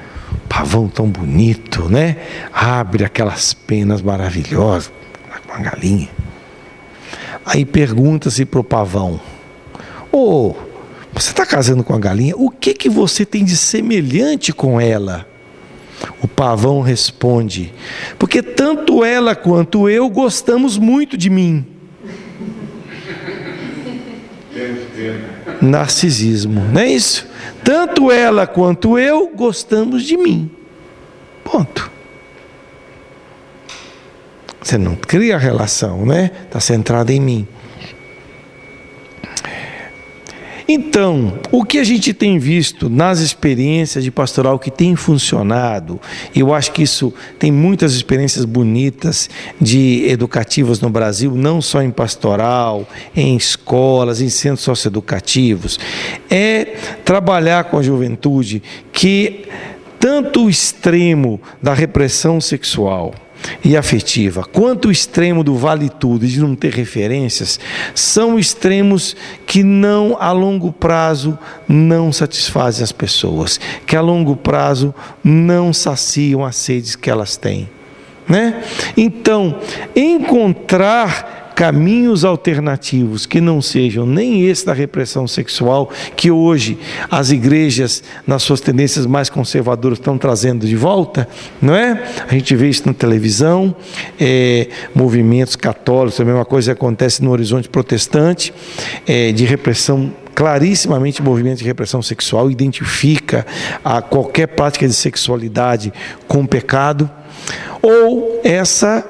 Pavão tão bonito, né? Abre aquelas penas maravilhosas com a galinha. Aí pergunta-se para o pavão, você está casando com a galinha? O que você tem de semelhante com ela? O pavão responde, porque tanto ela quanto eu gostamos muito de mim. Narcisismo, não é isso? Tanto ela quanto eu gostamos de mim. Ponto. Você não cria a relação, né? Está centrada em mim. Então, o que a gente tem visto nas experiências de pastoral que tem funcionado, eu acho que isso tem muitas experiências bonitas de educativas no Brasil, não só em pastoral, em escolas, em centros socioeducativos, é trabalhar com a juventude que tanto o extremo da repressão sexual, e afetiva, quanto o extremo do vale tudo e de não ter referências, são extremos que não, a longo prazo, não satisfazem as pessoas, que a longo prazo não saciam as sedes que elas têm, né? Então, encontrar caminhos alternativos que não sejam nem esse da repressão sexual, que hoje as igrejas, nas suas tendências mais conservadoras, estão trazendo de volta, não é? A gente vê isso na televisão, movimentos católicos, a mesma coisa acontece no horizonte protestante, de repressão. Clarissimamente, o movimento de repressão sexual identifica qualquer prática de sexualidade com pecado, ou essa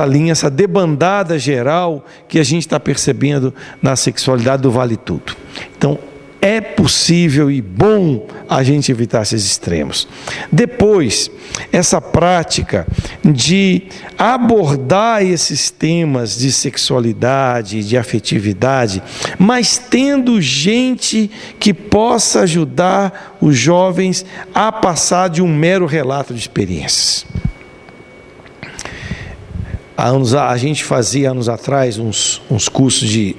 linha, essa debandada geral que a gente está percebendo na sexualidade do vale tudo. Então, é possível e bom a gente evitar esses extremos. Depois, essa prática de abordar esses temas de sexualidade, de afetividade, mas tendo gente que possa ajudar os jovens a passar de um mero relato de experiências. A gente fazia anos atrás uns cursos de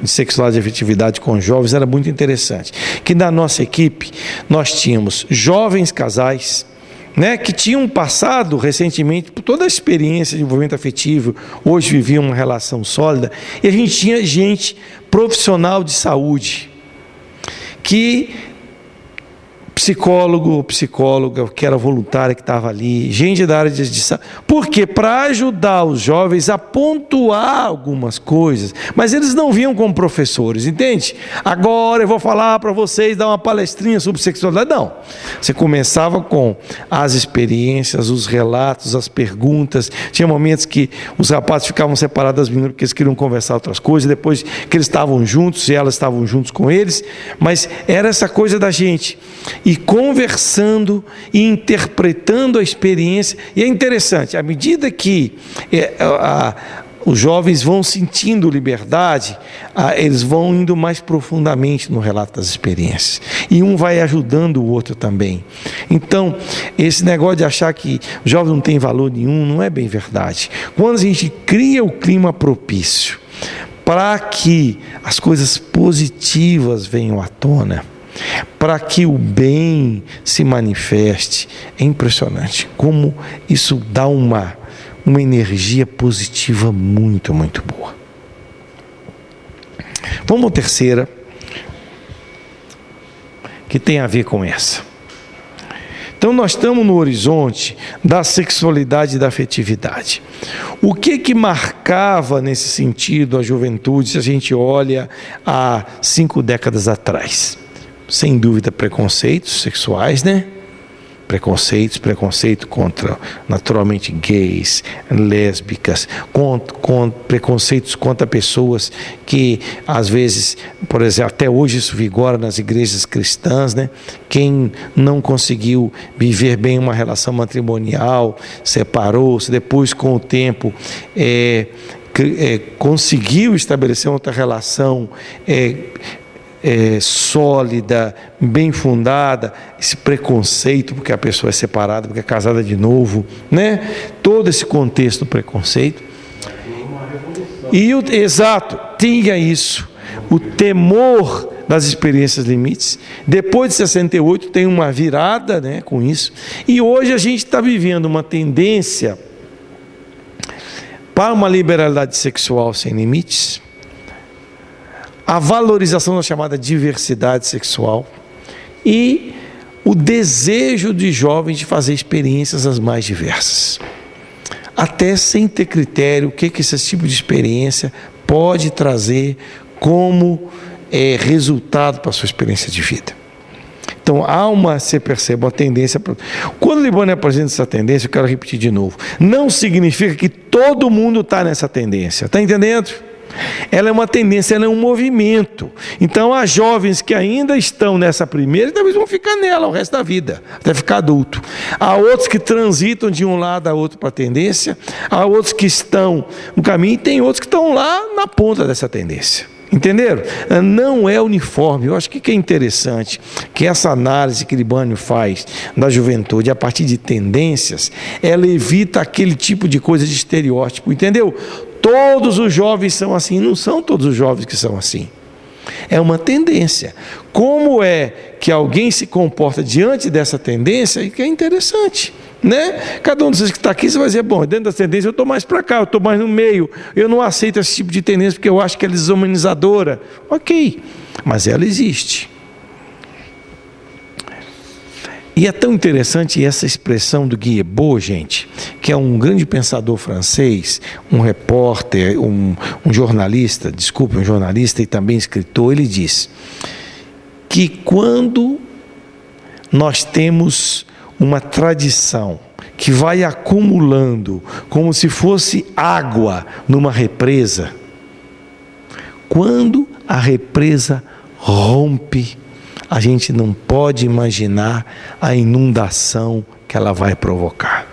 sexualidade e afetividade com jovens, era muito interessante, que na nossa equipe nós tínhamos jovens casais, né, que tinham passado recentemente por toda a experiência de envolvimento afetivo, hoje viviam uma relação sólida, e a gente tinha gente profissional de saúde, que psicólogo ou psicóloga, que era voluntária, que estava ali, gente da área de saúde. Por quê? Para ajudar os jovens a pontuar algumas coisas, mas eles não vinham como professores, entende? Agora eu vou falar para vocês, dar uma palestrinha sobre sexualidade. Não. Você começava com as experiências, os relatos, as perguntas. Tinha momentos que os rapazes ficavam separados das meninas porque eles queriam conversar outras coisas, depois que eles estavam juntos e elas estavam juntos com eles, mas era essa coisa da gente e conversando e interpretando a experiência. E é interessante, à medida que os jovens vão sentindo liberdade, eles vão indo mais profundamente no relato das experiências. E um vai ajudando o outro também. Então, esse negócio de achar que o jovem não tem valor nenhum, não é bem verdade. Quando a gente cria o clima propício para que as coisas positivas venham à tona, para que o bem se manifeste, é impressionante como isso dá uma energia positiva muito, muito boa. Vamos à terceira, que tem a ver com essa. Então nós estamos no horizonte da sexualidade e da afetividade. O que marcava nesse sentido a juventude, se a gente olha há 5 décadas atrás? Sem dúvida, preconceitos sexuais, né? Preconceito contra, naturalmente, gays, lésbicas, preconceitos contra pessoas que, às vezes, por exemplo, até hoje isso vigora nas igrejas cristãs, né? Quem não conseguiu viver bem uma relação matrimonial, separou-se, depois, com o tempo, conseguiu estabelecer outra relação sólida, bem fundada, esse preconceito, porque a pessoa é separada, porque é casada de novo, né? Todo esse contexto do preconceito. E exato, tinha isso, o temor das experiências limites. Depois de 68 tem uma virada, né, com isso. E hoje a gente está vivendo uma tendência para uma liberalidade sexual sem limites, a valorização da chamada diversidade sexual e o desejo de jovens de fazer experiências as mais diversas, até sem ter critério o que esse tipo de experiência pode trazer como resultado para a sua experiência de vida. Então você percebe uma tendência. Quando o Libório apresenta essa tendência, eu quero repetir de novo, não significa que todo mundo está nessa tendência, está entendendo? Ela é uma tendência, ela é um movimento. Então há jovens que ainda estão nessa primeira e talvez vão ficar nela o resto da vida, até ficar adulto. Há outros que transitam de um lado a outro para a tendência, há outros que estão no caminho e tem outros que estão lá na ponta dessa tendência. Entenderam? Não é uniforme. Eu acho que é interessante que essa análise que Libânio faz da juventude a partir de tendências, ela evita aquele tipo de coisa de estereótipo, entendeu? Todos os jovens são assim. Não são todos os jovens que são assim. É uma tendência. Como é que alguém se comporta diante dessa tendência? E que é interessante, né? Cada um de vocês que está aqui, você vai dizer, bom, dentro da tendência eu estou mais para cá, eu estou mais no meio, eu não aceito esse tipo de tendência porque eu acho que ela é desumanizadora. Ok, mas ela existe. E é tão interessante essa expressão do Guillemot, gente, que é um grande pensador francês, um repórter, um jornalista, um jornalista e também escritor. Ele diz que quando nós temos uma tradição que vai acumulando como se fosse água numa represa, quando a represa rompe, a gente não pode imaginar a inundação que ela vai provocar.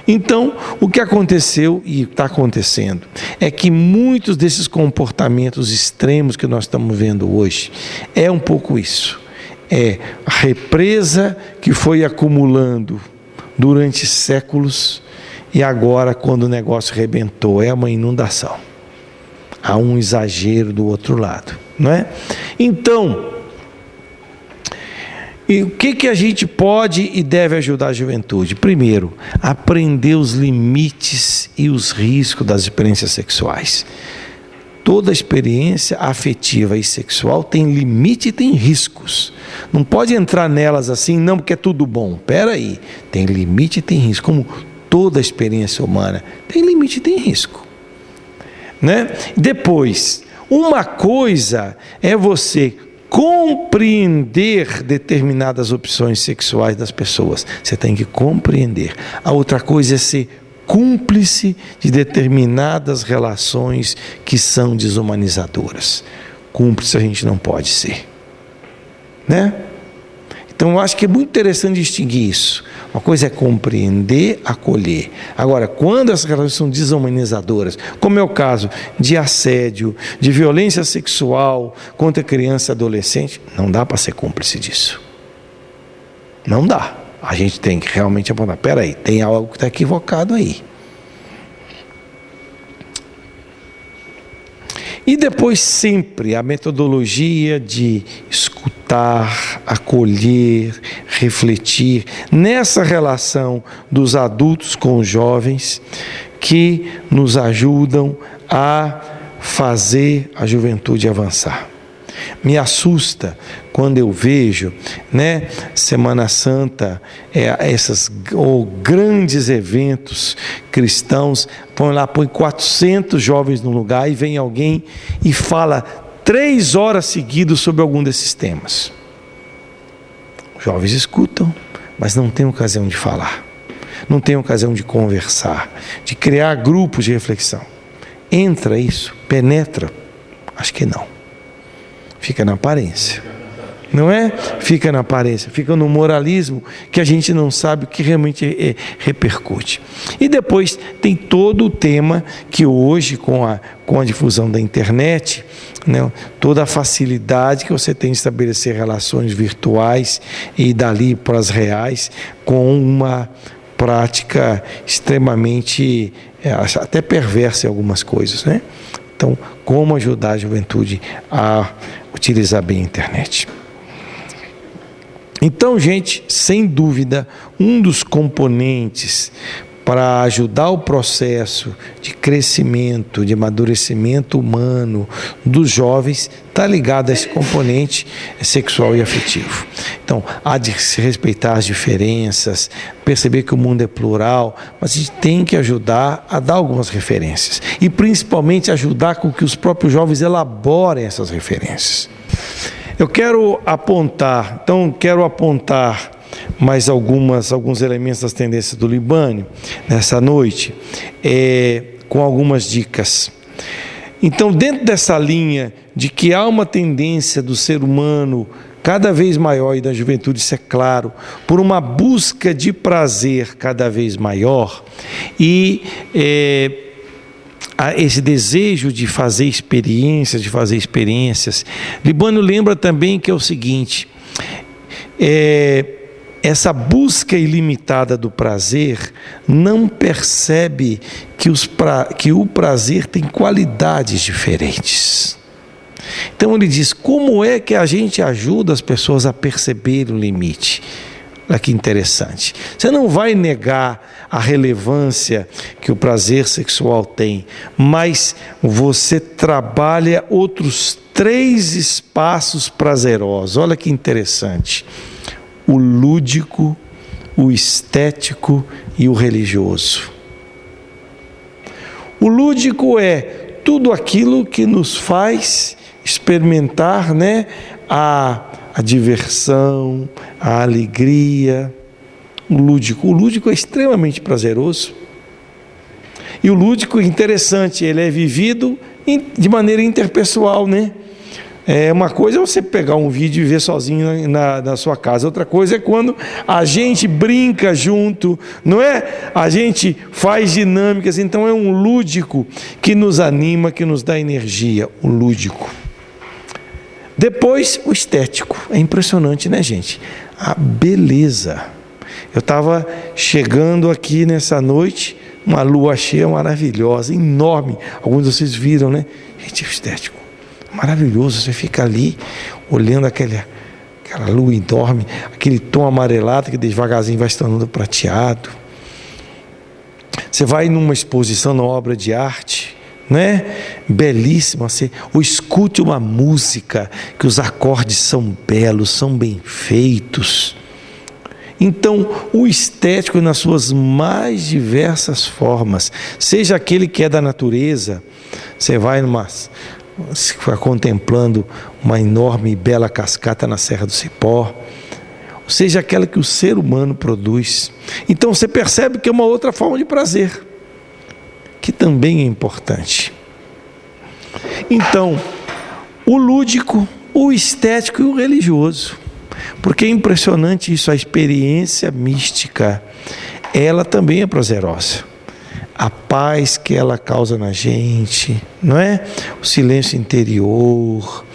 Então, o que aconteceu e está acontecendo é que muitos desses comportamentos extremos que nós estamos vendo hoje é um pouco isso. É a represa que foi acumulando durante séculos e agora, quando o negócio rebentou, é uma inundação. Há um exagero do outro lado, não é? Então, e o que a gente pode e deve ajudar a juventude? Primeiro, aprender os limites e os riscos das experiências sexuais. Toda experiência afetiva e sexual tem limite e tem riscos. Não pode entrar nelas assim, não, porque é tudo bom. Espera aí, tem limite e tem risco. Como toda experiência humana tem limite e tem risco, né? Depois, uma coisa é você compreender determinadas opções sexuais das pessoas. Você tem que compreender. A outra coisa é ser cúmplice de determinadas relações que são desumanizadoras. Cúmplice a gente não pode ser, né? Então eu acho que é muito interessante distinguir isso. Uma coisa é compreender, acolher. Agora, quando essas relações são desumanizadoras, como é o caso de assédio, de violência sexual contra criança e adolescente, não dá para ser cúmplice disso. Não dá. A gente tem que realmente apontar, peraí, tem algo que está equivocado aí. E depois sempre a metodologia de escutar, acolher, refletir, nessa relação dos adultos com os jovens, que nos ajudam a fazer a juventude avançar. Me assusta quando eu vejo, né, Semana Santa, esses grandes eventos cristãos, põe 400 jovens num lugar e vem alguém e fala 3 horas seguidas sobre algum desses temas. Os jovens escutam, mas não tem ocasião de falar, não tem ocasião de conversar, de criar grupos de reflexão. Entra isso? Penetra? Acho que não. Fica na aparência, não é? Fica na aparência, fica no moralismo que a gente não sabe o que realmente repercute. E depois tem todo o tema que hoje, com a difusão da internet, né, toda a facilidade que você tem de estabelecer relações virtuais e dali para as reais, com uma prática extremamente, até perversa em algumas coisas, né? Então, como ajudar a juventude a utilizar bem a internet? Então, gente, sem dúvida, um dos componentes para ajudar o processo de crescimento, de amadurecimento humano dos jovens, está ligado a esse componente sexual e afetivo. Então, há de se respeitar as diferenças, perceber que o mundo é plural, mas a gente tem que ajudar a dar algumas referências. E, principalmente, ajudar com que os próprios jovens elaborem essas referências. Eu quero apontar mais alguns elementos das tendências do Libânio nessa noite, com algumas dicas. Então, dentro dessa linha de que há uma tendência do ser humano cada vez maior, e da juventude, isso é claro, por uma busca de prazer cada vez maior, e esse desejo de fazer experiências. Libânio lembra também que é o seguinte: essa busca ilimitada do prazer não percebe que o prazer tem qualidades diferentes. Então ele diz: como é que a gente ajuda as pessoas a perceber o limite? Olha que interessante. Você não vai negar a relevância que o prazer sexual tem, mas você trabalha outros 3 espaços prazerosos. Olha que interessante: o lúdico, o estético e o religioso. O lúdico é tudo aquilo que nos faz experimentar, né, a diversão, a alegria. O lúdico é extremamente prazeroso. E o lúdico é interessante, ele é vivido de maneira interpessoal, né? Uma coisa é você pegar um vídeo e ver sozinho na sua casa. Outra coisa é quando a gente brinca junto, não é? A gente faz dinâmicas. Então é um lúdico que nos anima, que nos dá energia. O lúdico. Depois, o estético. É impressionante, né, gente? A beleza. Eu estava chegando aqui nessa noite, uma lua cheia maravilhosa, enorme. Alguns de vocês viram, né? Gente, o estético. Maravilhoso. Você fica ali, olhando aquela lua enorme, aquele tom amarelado que devagarzinho vai se tornando prateado. Você vai numa exposição, numa obra de arte, né? Belíssima, ou escute uma música que os acordes são belos, são bem feitos. Então, o estético nas suas mais diversas formas, seja aquele que é da natureza, você vai contemplando uma enorme e bela cascata na Serra do Cipó, ou seja aquela que o ser humano produz. Então você percebe que é uma outra forma de prazer, que também é importante. Então, o lúdico, o estético e o religioso, porque é impressionante isso, a experiência mística, ela também é prazerosa. A paz que ela causa na gente, não é? O silêncio interior.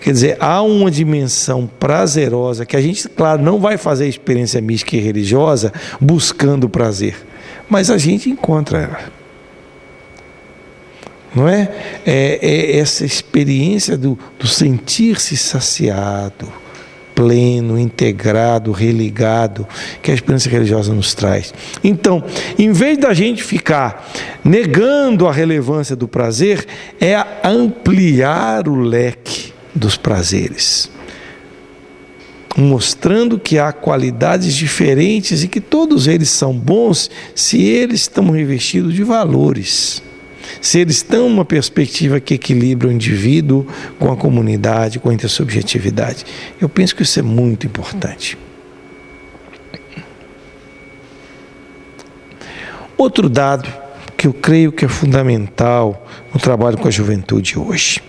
Quer dizer, há uma dimensão prazerosa que a gente, claro, não vai fazer a experiência mística e religiosa buscando prazer, mas a gente encontra ela. Não é? É essa experiência do sentir-se saciado, pleno, integrado, religado, que a experiência religiosa nos traz. Então, em vez da gente ficar negando a relevância do prazer, é ampliar o leque dos prazeres, mostrando que há qualidades diferentes e que todos eles são bons se eles estão revestidos de valores, se eles estão numa perspectiva que equilibra o indivíduo com a comunidade, com a intersubjetividade. Eu penso que isso é muito importante. Outro dado que eu creio que é fundamental no trabalho com a juventude hoje.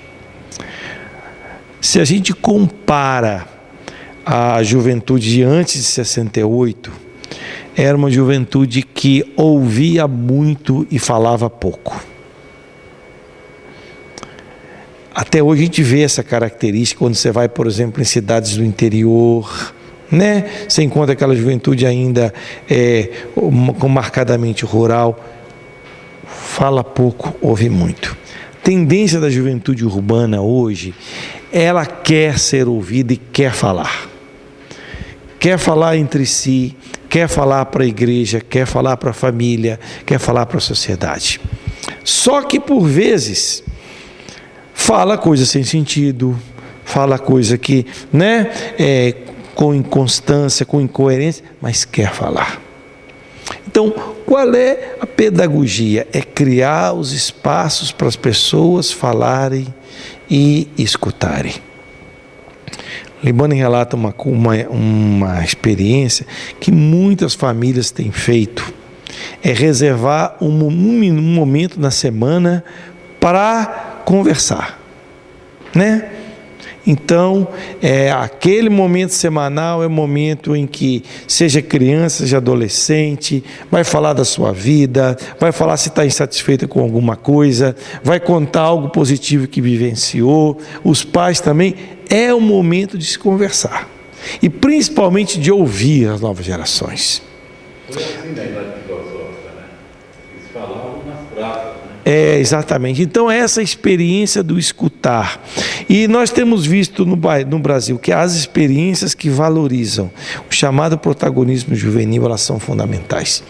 Se a gente compara a juventude de antes de 68, era uma juventude que ouvia muito e falava pouco. Até hoje a gente vê essa característica quando você vai, por exemplo, em cidades do interior, né? Você encontra aquela juventude ainda marcadamente rural, fala pouco, ouve muito. Tendência da juventude urbana hoje, ela quer ser ouvida e quer falar. Quer falar entre si, quer falar para a igreja, quer falar para a família, quer falar para a sociedade. Só que por vezes fala coisa sem sentido, fala coisa que, né, com inconstância, com incoerência, mas quer falar. Então, qual é a pedagogia? É criar os espaços para as pessoas falarem e escutarem. Libânio relata uma experiência que muitas famílias têm feito, é reservar um momento na semana para conversar, né? Então, aquele momento semanal é o momento em que, seja criança, seja adolescente, vai falar da sua vida, vai falar se está insatisfeita com alguma coisa, vai contar algo positivo que vivenciou. Os pais também, é o momento de se conversar e principalmente de ouvir as novas gerações. Foi assim na idade filosófica, né? Eles falavam nas praças, né? Exatamente. Então, essa experiência do escutar. E nós temos visto no Brasil que as experiências que valorizam o chamado protagonismo juvenil, elas são fundamentais.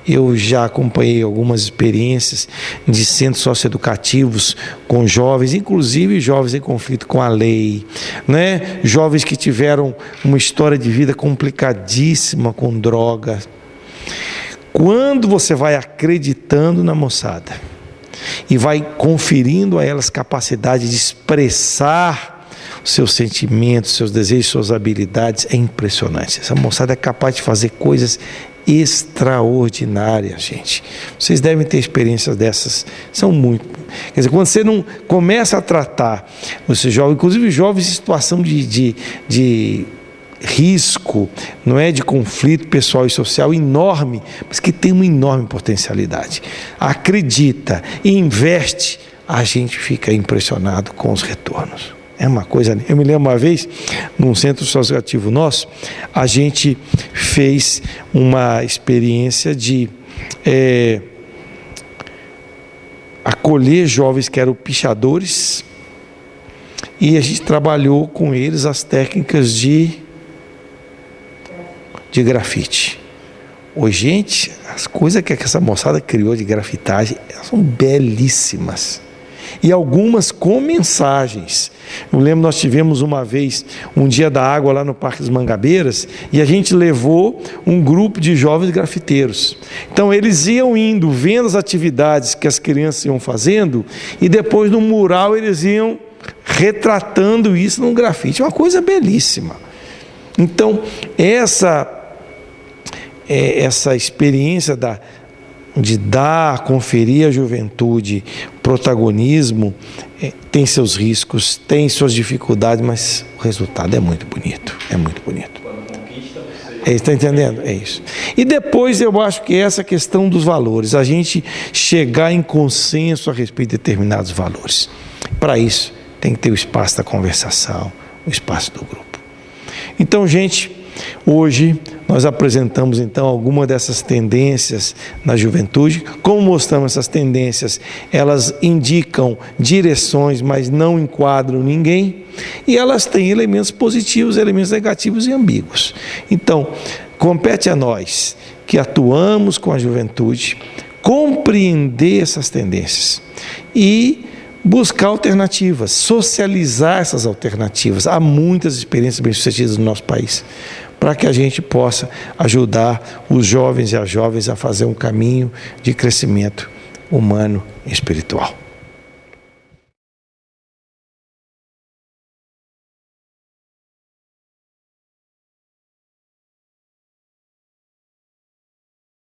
Eu já acompanhei algumas experiências de centros socioeducativos com jovens, inclusive jovens em conflito com a lei, né? Jovens que tiveram uma história de vida complicadíssima com droga. Quando você vai acreditando na moçada e vai conferindo a elas capacidade de expressar os seus sentimentos, seus desejos, suas habilidades, é impressionante. Essa moçada é capaz de fazer coisas extraordinárias, gente. Vocês devem ter experiências dessas, são muito. Quer dizer, quando você não começa a tratar você jovem, inclusive jovens em situação de risco, não é, de conflito pessoal e social enorme, mas que tem uma enorme potencialidade, acredita e investe, a gente fica impressionado com os retornos. É uma coisa. Eu me lembro uma vez, num centro associativo nosso, a gente fez uma experiência de acolher jovens que eram pichadores, e a gente trabalhou com eles as técnicas de grafite. Ô, gente, as coisas que essa moçada criou de grafitagem, elas são belíssimas. E algumas com mensagens. Eu lembro, nós tivemos uma vez um dia da água lá no Parque das Mangabeiras, e a gente levou um grupo de jovens grafiteiros. Então eles iam indo, vendo as atividades que as crianças iam fazendo, e depois no mural eles iam retratando isso num grafite. Uma coisa belíssima. Então essa experiência de dar, conferir à juventude protagonismo, tem seus riscos, tem suas dificuldades, mas o resultado é muito bonito, é muito bonito. Está entendendo? É isso. E depois eu acho que essa questão dos valores, a gente chegar em consenso a respeito de determinados valores. Para isso tem que ter o espaço da conversação, o espaço do grupo. Então, gente, hoje nós apresentamos então algumas dessas tendências na juventude. Como mostramos essas tendências, elas indicam direções, mas não enquadram ninguém, e elas têm elementos positivos, elementos negativos e ambíguos. Então, compete a nós que atuamos com a juventude, compreender essas tendências e buscar alternativas, socializar essas alternativas. Há muitas experiências bem-sucedidas no nosso país, para que a gente possa ajudar os jovens e as jovens a fazer um caminho de crescimento humano e espiritual.